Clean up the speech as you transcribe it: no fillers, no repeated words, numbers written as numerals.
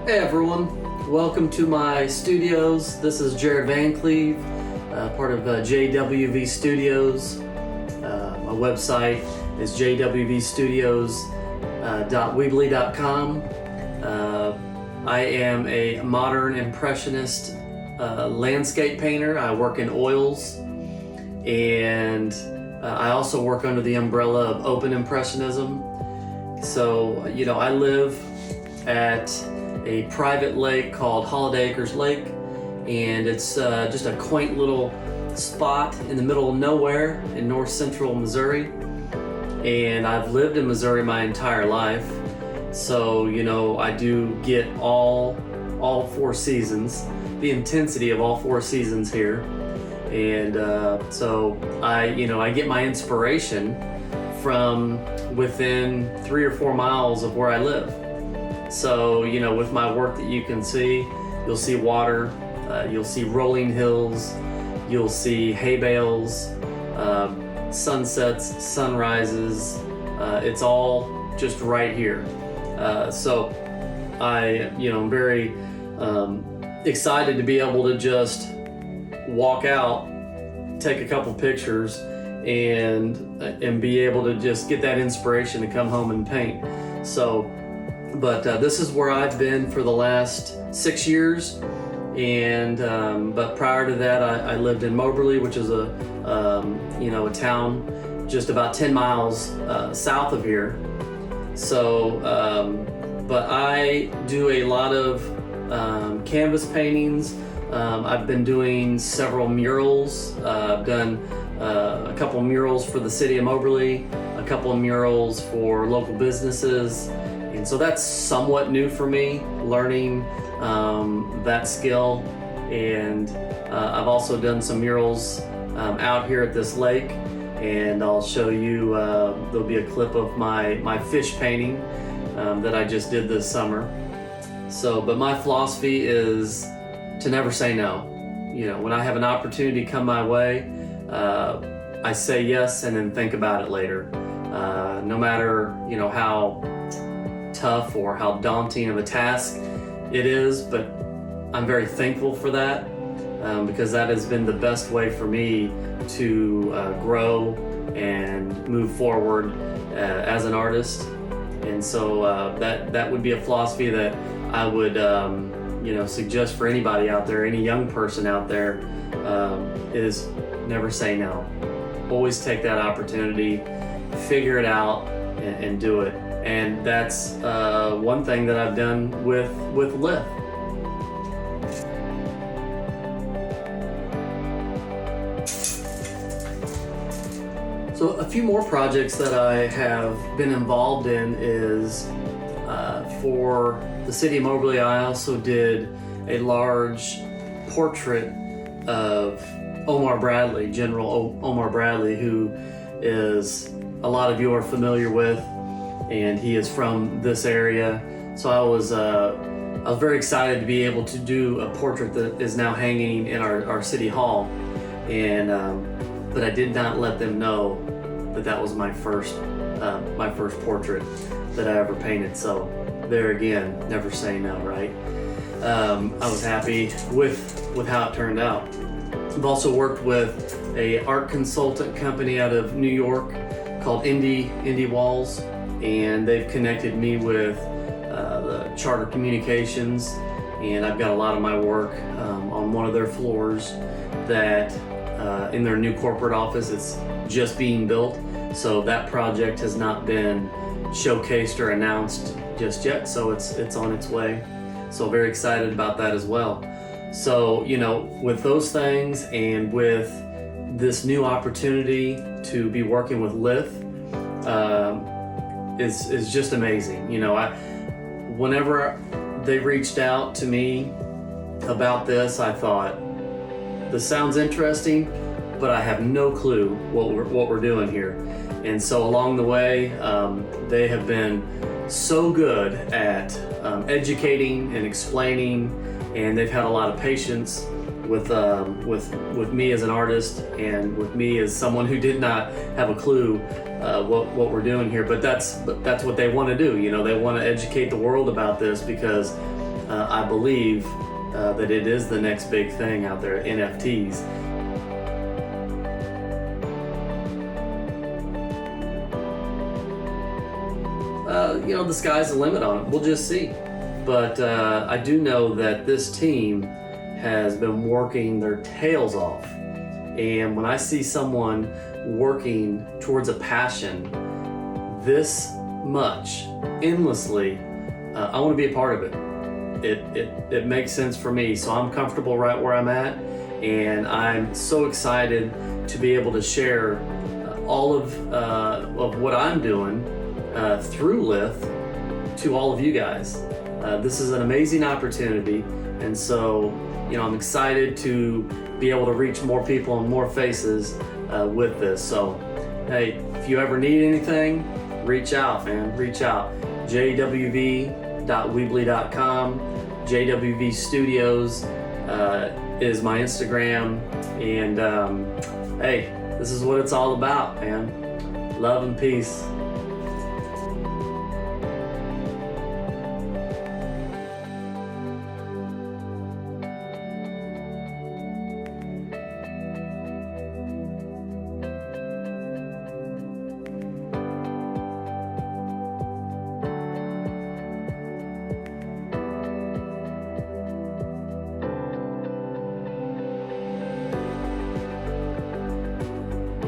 Hey everyone, welcome to my studios. This is Jared Van Cleve, part of JWV Studios. My website is jwvstudios.weebly.com. I am a modern impressionist landscape painter. I work in oils, and I also work under the umbrella of open impressionism. So, I live at a private lake called Holiday Acres Lake, and it's just a quaint little spot in the middle of nowhere in north central Missouri. And I've lived in Missouri my entire life, so I do get all four seasons, the intensity of all four seasons here. And so I get my inspiration from within 3 or 4 miles of where I live. So, with my work that you can see, you'll see water, you'll see rolling hills, you'll see hay bales, sunsets, sunrises. It's all just right here. So I'm very excited to be able to just walk out, take a couple pictures, and be able to just get that inspiration to come home and paint. So, but this is where I've been for the last 6 years, and but prior to that, I lived in Moberly, which is a town just about 10 miles south of here. So, but I do a lot of canvas paintings. I've been doing several murals. I've done a couple murals for the city of Moberly, a couple of murals for local businesses. And so that's somewhat new for me, learning that skill. And I've also done some murals out here at this lake, and I'll show you, there'll be a clip of my fish painting that I just did this summer. So, but my philosophy is to never say no. When I have an opportunity come my way, I say yes and then think about it later. No matter, how tough or how daunting of a task it is, but I'm very thankful for that, because that has been the best way for me to grow and move forward as an artist. And so that would be a philosophy that I would suggest for anybody out there, any young person out there, is never say no. Always take that opportunity, figure it out, and do it. And that's one thing that I've done with ShopLITH. So a few more projects that I have been involved in is for the city of Moberly. I also did a large portrait of Omar Bradley, General Omar Bradley, who is a lot of you are familiar with, and he is from this area. So I was very excited to be able to do a portrait that is now hanging in our city hall, and but I did not let them know that was my first portrait that I ever painted. So there again, never say no, right? I was happy with how it turned out. I've also worked with a art consultant company out of New York called Indie Walls, and they've connected me with the Charter Communications, and I've got a lot of my work on one of their floors that in their new corporate office. It's just being built, so that project has not been showcased or announced just yet, so it's on its way. So very excited about that as well. So with those things and with this new opportunity to be working with ShopLITH, is just amazing. Whenever they reached out to me about this, I thought, this sounds interesting, but I have no clue what we're doing here. And so along the way, they have been so good at educating and explaining, and they've had a lot of patience with me as an artist and with me as someone who did not have a clue what we're doing here. But that's what they want to do. They want to educate the world about this, because I believe that it is the next big thing out there, NFTs. The sky's the limit on it. We'll just see. But I do know that this team has been working their tails off. And when I see someone working towards a passion this much, endlessly, I want to be a part of it. It makes sense for me. So I'm comfortable right where I'm at. And I'm so excited to be able to share all of what I'm doing through Lith to all of you guys. This is an amazing opportunity, and so I'm excited to be able to reach more people and more faces with this. So hey, if you ever need anything, reach out, man. Reach out. jwv.weebly.com. JWV Studios is my Instagram, and hey, this is what it's all about, man. Love and peace.